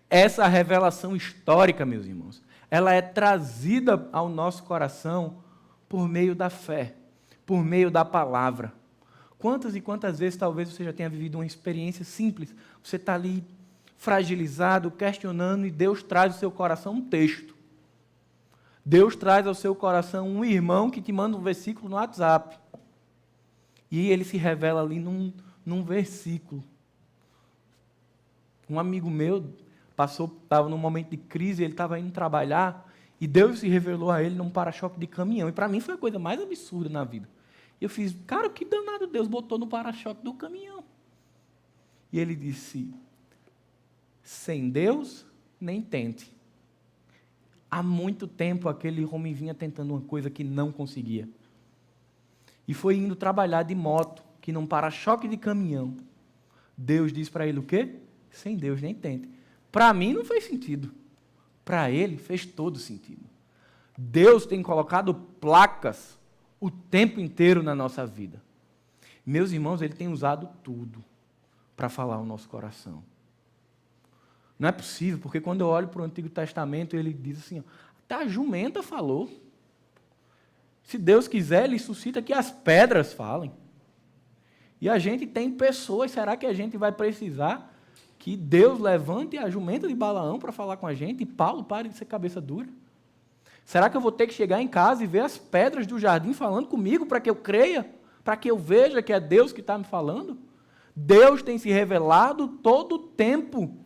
Essa revelação histórica, meus irmãos, ela é trazida ao nosso coração por meio da fé, por meio da palavra. Quantas e quantas vezes talvez você já tenha vivido uma experiência simples, você está ali fragilizado, questionando, e Deus traz ao seu coração um texto. Deus traz ao seu coração um irmão que te manda um versículo no WhatsApp. E ele se revela ali num versículo. Um amigo meu estava num momento de crise, ele estava indo trabalhar, e Deus se revelou a ele num para-choque de caminhão. E para mim foi a coisa mais absurda na vida. Eu fiz, cara, que danado Deus botou no para-choque do caminhão. E ele disse, sem Deus, nem tente. Há muito tempo aquele homem vinha tentando uma coisa que não conseguia. E foi indo trabalhar de moto, que num para-choque de caminhão. Deus disse para ele o quê? Sem Deus, nem tente. Para mim não fez sentido. Para ele fez todo sentido. Deus tem colocado placas o tempo inteiro na nossa vida. Meus irmãos, Ele tem usado tudo para falar ao nosso coração. Não é possível, porque quando eu olho para o Antigo Testamento, Ele diz assim, até a jumenta falou. Se Deus quiser, Ele suscita que as pedras falem. E a gente tem pessoas, será que a gente vai precisar que Deus levante a jumenta de Balaão para falar com a gente e Paulo pare de ser cabeça dura? Será que eu vou ter que chegar em casa e ver as pedras do jardim falando comigo para que eu creia? Para que eu veja que é Deus que está me falando? Deus tem se revelado todo o tempo.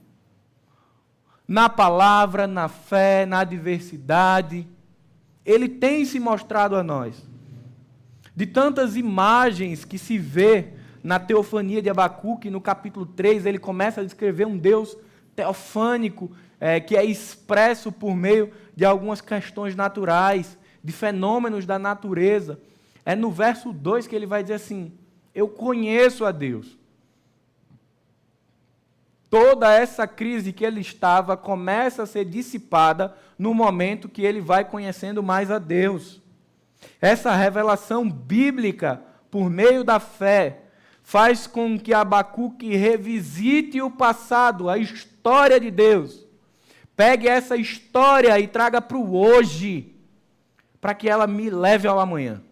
Na palavra, na fé, na adversidade. Ele tem se mostrado a nós. De tantas imagens que se vê na teofania de Abacuque, no capítulo 3, ele começa a descrever um Deus teofânico, que é expresso por meio de algumas questões naturais, de fenômenos da natureza. É no verso 2 que ele vai dizer assim, eu conheço a Deus. Toda essa crise que ele estava começa a ser dissipada no momento que ele vai conhecendo mais a Deus. Essa revelação bíblica, por meio da fé, faz com que Abacuque revisite o passado, a história de Deus. Pegue essa história e traga para o hoje, para que ela me leve ao amanhã.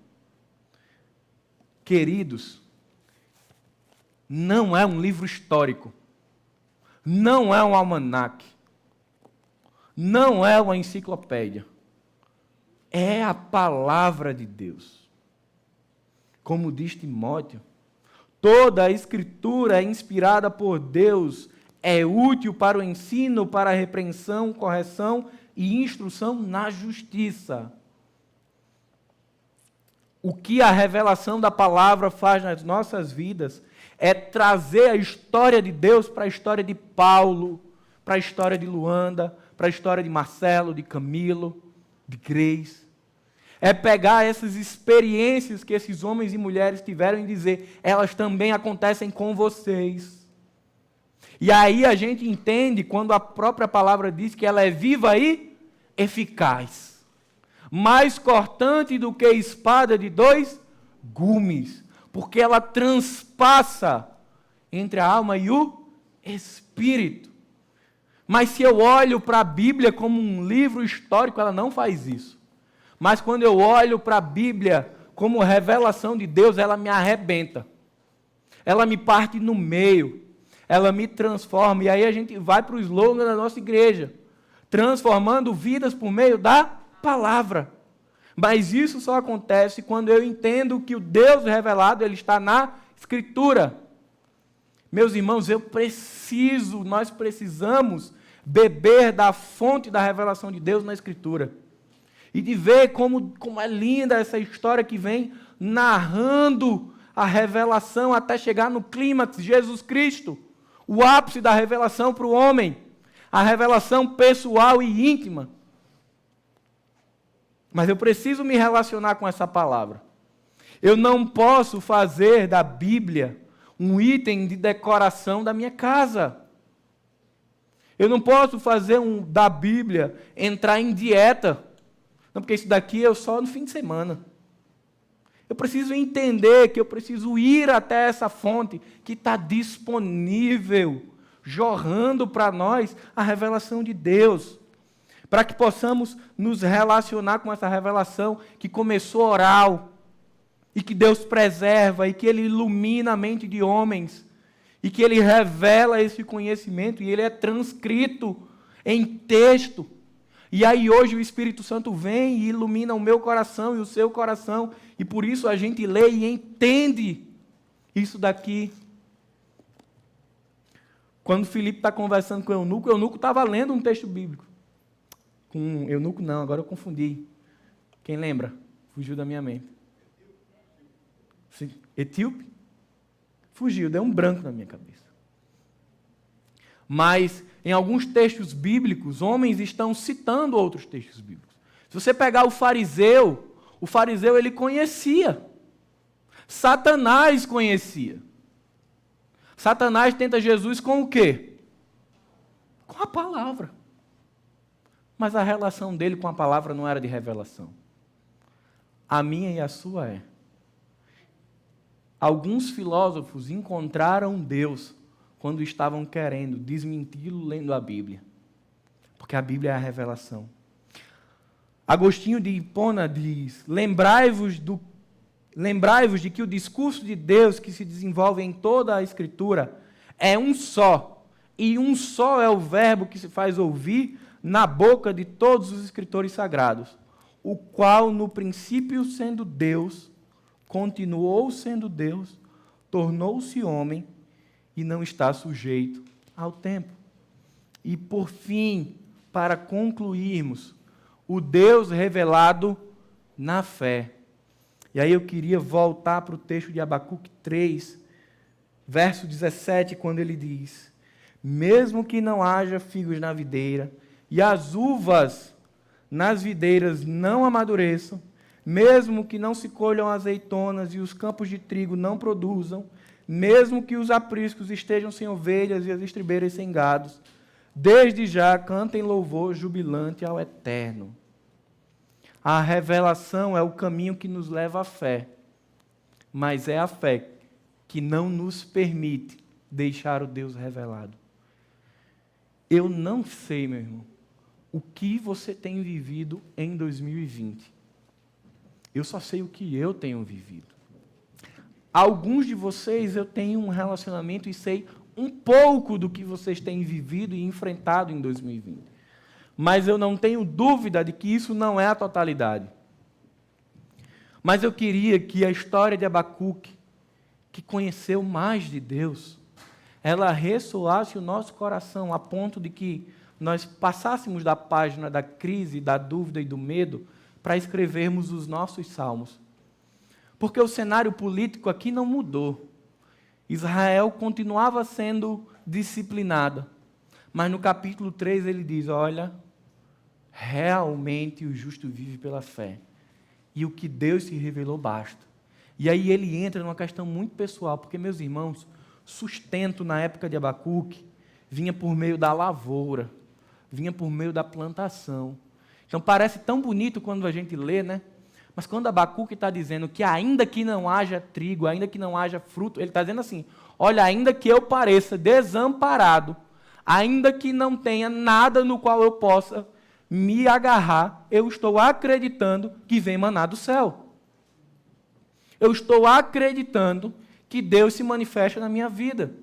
Queridos, não é um livro histórico, não é um almanaque, não é uma enciclopédia, é a palavra de Deus. Como diz Timóteo, toda a Escritura é inspirada por Deus, é útil para o ensino, para a repreensão, correção e instrução na justiça. O que a revelação da palavra faz nas nossas vidas é trazer a história de Deus para a história de Paulo, para a história de Luanda, para a história de Marcelo, de Camilo, de Grace. É pegar essas experiências que esses homens e mulheres tiveram e dizer, elas também acontecem com vocês. E aí a gente entende quando a própria palavra diz que ela é viva e eficaz. Mais cortante do que espada de 2 gumes. Porque ela transpassa entre a alma e o espírito. Mas se eu olho para a Bíblia como um livro histórico, ela não faz isso. Mas quando eu olho para a Bíblia como revelação de Deus, ela me arrebenta. Ela me parte no meio. Ela me transforma. E aí a gente vai para o slogan da nossa igreja. Transformando vidas por meio da palavra. Mas isso só acontece quando eu entendo que o Deus revelado, ele está na Escritura. Meus irmãos, nós precisamos beber da fonte da revelação de Deus na Escritura. E de ver como é linda essa história que vem narrando a revelação até chegar no clímax, Jesus Cristo. O ápice da revelação para o homem. A revelação pessoal e íntima. Mas eu preciso me relacionar com essa palavra. Eu não posso fazer da Bíblia um item de decoração da minha casa. Eu não posso fazer da Bíblia entrar em dieta. Não, porque isso daqui é só no fim de semana. Eu preciso entender que eu preciso ir até essa fonte que está disponível, jorrando para nós a revelação de Deus. Para que possamos nos relacionar com essa revelação que começou oral, e que Deus preserva, e que Ele ilumina a mente de homens, e que Ele revela esse conhecimento, e Ele é transcrito em texto. E aí hoje o Espírito Santo vem e ilumina o meu coração e o seu coração, e por isso a gente lê e entende isso daqui. Quando Filipe está conversando com o eunuco estava lendo um texto bíblico. Com eunuco não, agora eu confundi. Quem lembra? Fugiu da minha mente. Etíope? Fugiu, deu um branco na minha cabeça. Mas, em alguns textos bíblicos, homens estão citando outros textos bíblicos. Se você pegar o fariseu ele conhecia. Satanás conhecia. Satanás tenta Jesus com o quê? Com a palavra. Mas a relação dele com a palavra não era de revelação. A minha e a sua é. Alguns filósofos encontraram Deus quando estavam querendo desmenti-lo lendo a Bíblia. Porque a Bíblia é a revelação. Agostinho de Hipona diz: lembrai-vos de que o discurso de Deus que se desenvolve em toda a Escritura é um só, e um só é o verbo que se faz ouvir na boca de todos os escritores sagrados, o qual, no princípio sendo Deus, continuou sendo Deus, tornou-se homem e não está sujeito ao tempo. E, por fim, para concluirmos, o Deus revelado na fé. E aí eu queria voltar para o texto de Abacuque 3, verso 17, quando ele diz: mesmo que não haja figos na videira, e as uvas nas videiras não amadureçam, mesmo que não se colham azeitonas e os campos de trigo não produzam, mesmo que os apriscos estejam sem ovelhas e as estribeiras sem gados, desde já cantem louvor jubilante ao Eterno. A revelação é o caminho que nos leva à fé, mas é a fé que não nos permite deixar o Deus revelado. Eu não sei, meu irmão, o que você tem vivido em 2020. Eu só sei o que eu tenho vivido. Alguns de vocês eu tenho um relacionamento e sei um pouco do que vocês têm vivido e enfrentado em 2020. Mas eu não tenho dúvida de que isso não é a totalidade. Mas eu queria que a história de Abacuque, que conheceu mais de Deus, ela ressoasse o nosso coração a ponto de que nós passássemos da página da crise, da dúvida e do medo para escrevermos os nossos salmos. Porque o cenário político aqui não mudou. Israel continuava sendo disciplinada. Mas no capítulo 3 ele diz: olha, realmente o justo vive pela fé. E o que Deus se revelou basta. E aí ele entra numa questão muito pessoal, porque, meus irmãos, sustento na época de Abacuque vinha por meio da lavoura, vinha por meio da plantação. Então parece tão bonito quando a gente lê, né? Mas quando Abacuque está dizendo que ainda que não haja trigo, ainda que não haja fruto, ele está dizendo assim: olha, ainda que eu pareça desamparado, ainda que não tenha nada no qual eu possa me agarrar, eu estou acreditando que vem maná do céu. Eu estou acreditando que Deus se manifesta na minha vida.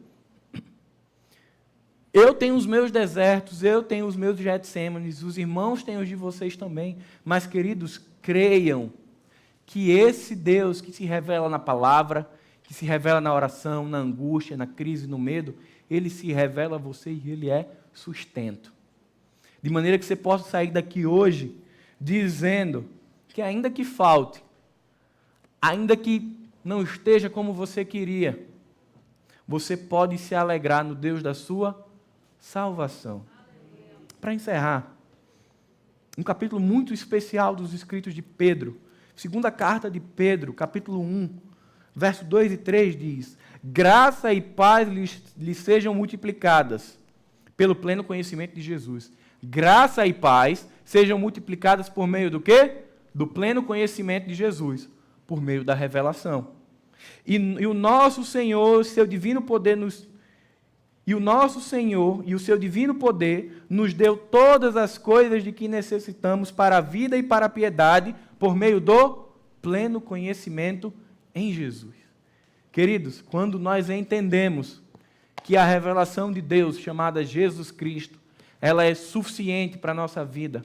Eu tenho os meus desertos, eu tenho os meus Getsêmanes, os irmãos têm os de vocês também. Mas, queridos, creiam que esse Deus que se revela na palavra, que se revela na oração, na angústia, na crise, no medo, ele se revela a você e ele é sustento. De maneira que você possa sair daqui hoje dizendo que ainda que falte, ainda que não esteja como você queria, você pode se alegrar no Deus da sua salvação. Para encerrar, um capítulo muito especial dos escritos de Pedro, segunda carta de Pedro, capítulo 1, verso 2 e 3 diz: graça e paz lhes sejam multiplicadas pelo pleno conhecimento de Jesus. Graça e paz sejam multiplicadas por meio do quê? Do pleno conhecimento de Jesus, por meio da revelação. E o nosso Senhor, seu divino poder nos deu todas as coisas de que necessitamos para a vida e para a piedade, por meio do pleno conhecimento em Jesus. Queridos, quando nós entendemos que a revelação de Deus, chamada Jesus Cristo, ela é suficiente para a nossa vida,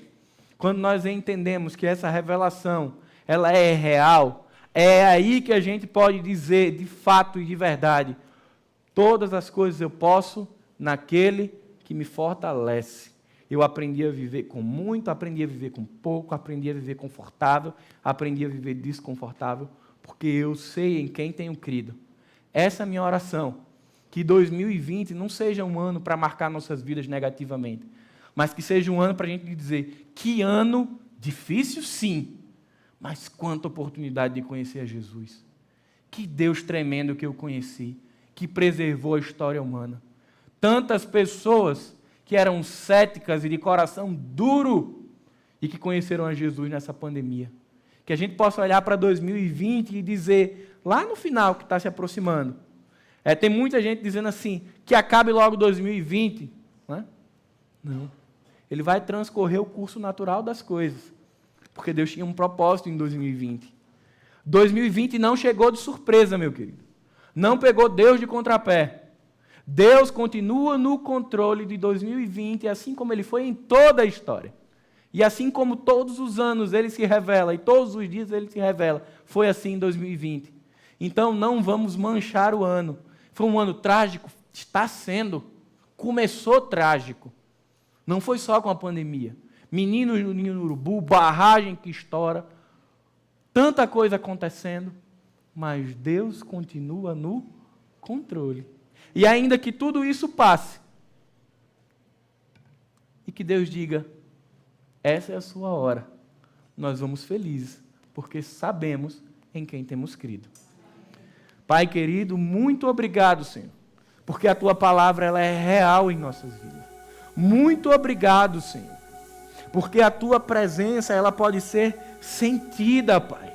quando nós entendemos que essa revelação, ela é real, é aí que a gente pode dizer, de fato e de verdade, todas as coisas eu posso naquele que me fortalece. Eu aprendi a viver com muito, aprendi a viver com pouco, aprendi a viver confortável, aprendi a viver desconfortável, porque eu sei em quem tenho crido. Essa é a minha oração, que 2020 não seja um ano para marcar nossas vidas negativamente, mas que seja um ano para a gente dizer, que ano difícil sim, mas quanta oportunidade de conhecer a Jesus. Que Deus tremendo que eu conheci, que preservou a história humana. Tantas pessoas que eram céticas e de coração duro e que conheceram a Jesus nessa pandemia. Que a gente possa olhar para 2020 e dizer, lá no final que está se aproximando, tem muita gente dizendo assim, que acabe logo 2020. Não é? Não. Ele vai transcorrer o curso natural das coisas, porque Deus tinha um propósito em 2020. 2020 não chegou de surpresa, meu querido. Não pegou Deus de contrapé. Deus continua no controle de 2020, assim como Ele foi em toda a história. E assim como todos os anos Ele se revela, e todos os dias Ele se revela, foi assim em 2020. Então não vamos manchar o ano. Foi um ano trágico? Está sendo. Começou trágico. Não foi só com a pandemia. Meninos no ninho do urubu, barragem que estoura, tanta coisa acontecendo, mas Deus continua no controle. E ainda que tudo isso passe, e que Deus diga, essa é a sua hora, nós vamos felizes, porque sabemos em quem temos crido. Pai querido, muito obrigado, Senhor, porque a Tua palavra ela é real em nossas vidas. Muito obrigado, Senhor, porque a Tua presença ela pode ser sentida, Pai.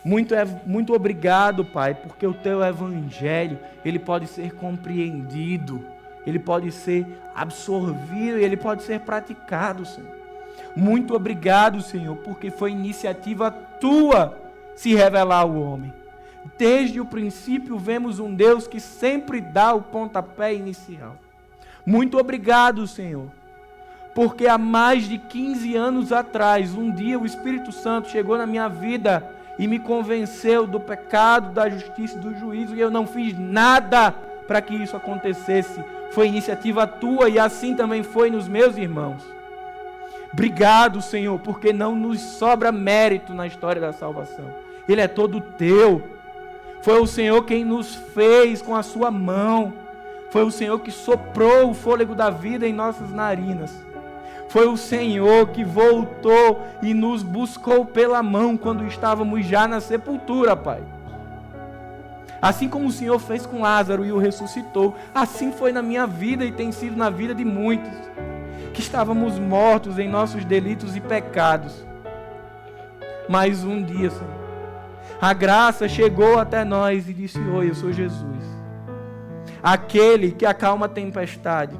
Muito obrigado, Pai, porque o Teu Evangelho, ele pode ser compreendido, ele pode ser absorvido e ele pode ser praticado, Senhor. Muito obrigado, Senhor, porque foi iniciativa Tua se revelar ao homem. Desde o princípio vemos um Deus que sempre dá o pontapé inicial. Muito obrigado, Senhor, porque há mais de 15 anos atrás, um dia o Espírito Santo chegou na minha vida e me convenceu do pecado, da justiça e do juízo, e eu não fiz nada para que isso acontecesse. Foi iniciativa Tua e assim também foi nos meus irmãos. Obrigado, Senhor, porque não nos sobra mérito na história da salvação. Ele é todo Teu. Foi o Senhor quem nos fez com a Sua mão. Foi o Senhor que soprou o fôlego da vida em nossas narinas. Foi o Senhor que voltou e nos buscou pela mão quando estávamos já na sepultura, Pai. Assim como o Senhor fez com Lázaro e o ressuscitou, assim foi na minha vida e tem sido na vida de muitos, que estávamos mortos em nossos delitos e pecados. Mas um dia, Senhor, a graça chegou até nós e disse, oi, eu sou Jesus. Aquele que acalma a tempestade,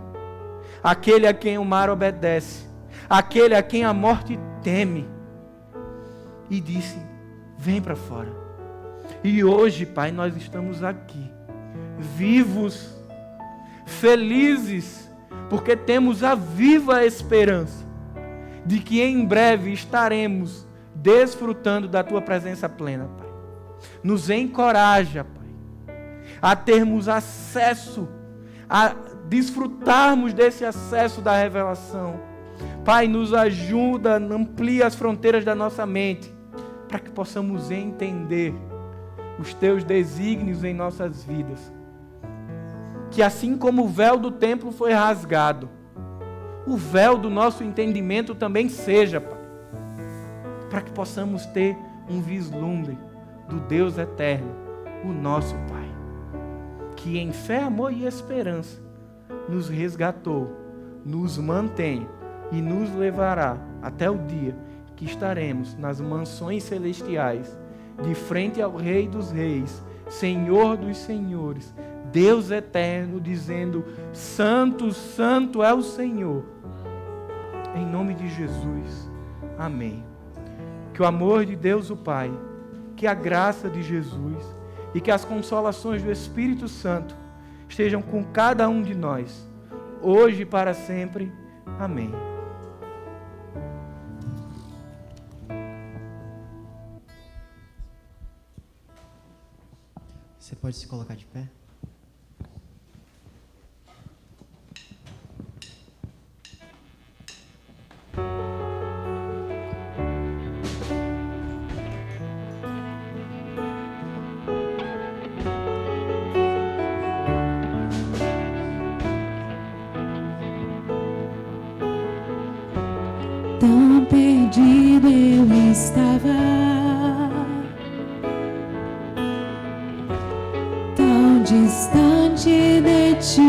aquele a quem o mar obedece, aquele a quem a morte teme. E disse, vem para fora. E hoje, Pai, nós estamos aqui, vivos, felizes, porque temos a viva esperança de que em breve estaremos desfrutando da Tua presença plena, Pai. Nos encoraja, Pai, a termos acesso, a desfrutarmos desse acesso da revelação. Pai, nos ajuda, amplia as fronteiras da nossa mente, para que possamos entender os Teus desígnios em nossas vidas. Que assim como o véu do templo foi rasgado, o véu do nosso entendimento também seja, Pai, para que possamos ter um vislumbre do Deus eterno, o nosso Pai, que em fé, amor e esperança nos resgatou nos mantém e nos levará até o dia que estaremos nas mansões celestiais, de frente ao Rei dos Reis, Senhor dos Senhores, Deus eterno, dizendo: Santo, Santo é o Senhor. Em nome de Jesus, amém. Que o amor de Deus o Pai, que a graça de Jesus e que as consolações do Espírito Santo estejam com cada um de nós, hoje e para sempre. Amém. Você pode se colocar de pé? Tão perdido eu estava, tão distante de ti.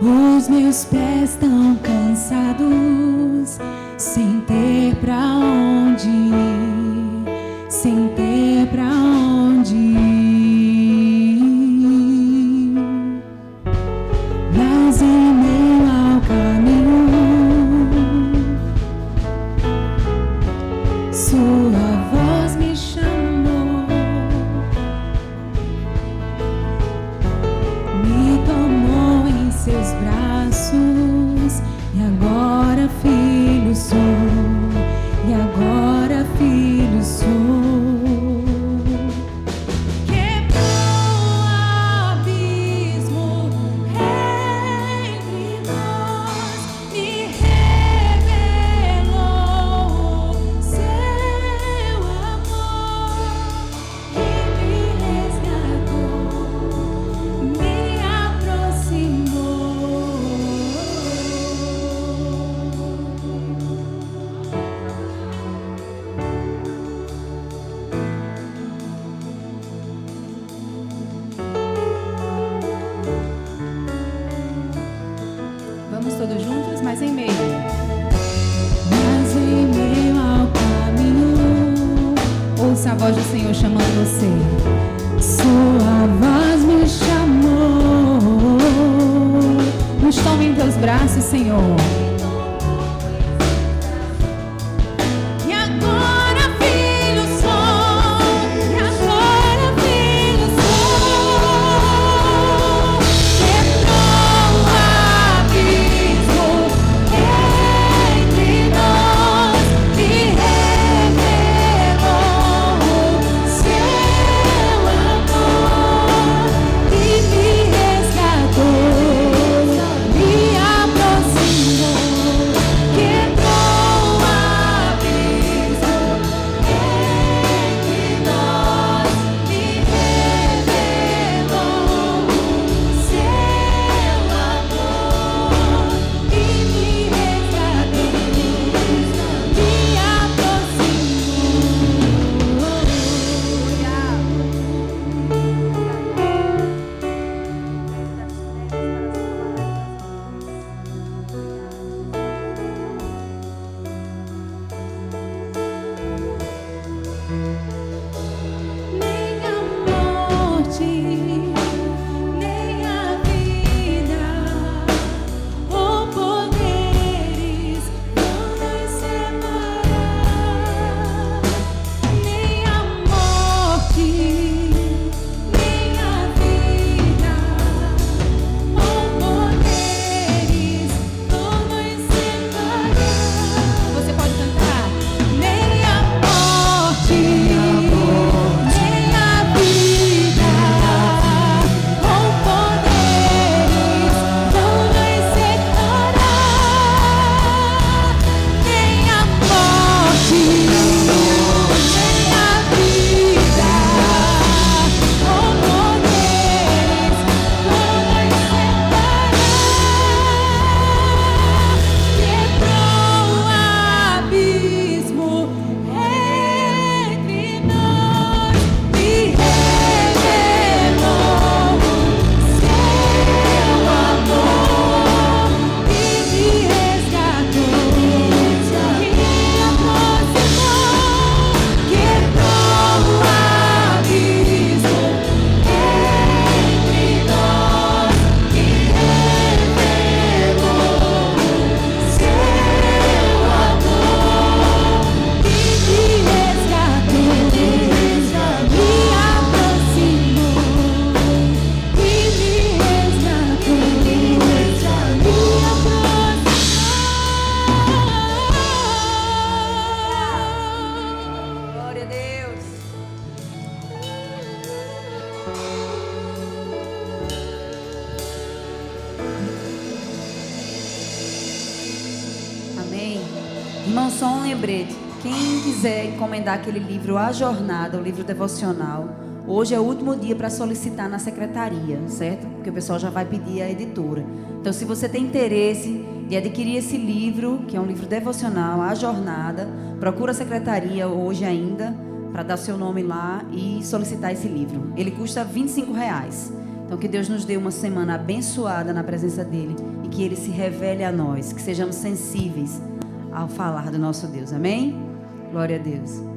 Os meus pés tão cansados, sem ter pra onde ir, sem ter pra onde ir. Mas em meio ao caminho, sua voz me chamou, me tomou em seus braços, e agora filho sou, e agora filho sou. Vamos todos juntos, mas em meio. Mas em meio ao caminho, ouça a voz do Senhor chamando você. Sua voz me chamou. Nos tome em teus braços, Senhor. Amém. Irmão, só um lembrete. Quem quiser encomendar aquele livro A Jornada, o livro devocional, hoje é o último dia para solicitar na secretaria, certo? Porque o pessoal já vai pedir a editora. Então, se você tem interesse de adquirir esse livro, que é um livro devocional, A Jornada, procura a secretaria hoje ainda para dar o seu nome lá e solicitar esse livro. Ele custa R$25. Então, que Deus nos dê uma semana abençoada na presença dEle e que Ele se revele a nós, que sejamos sensíveis ao falar do nosso Deus. Amém? Glória a Deus.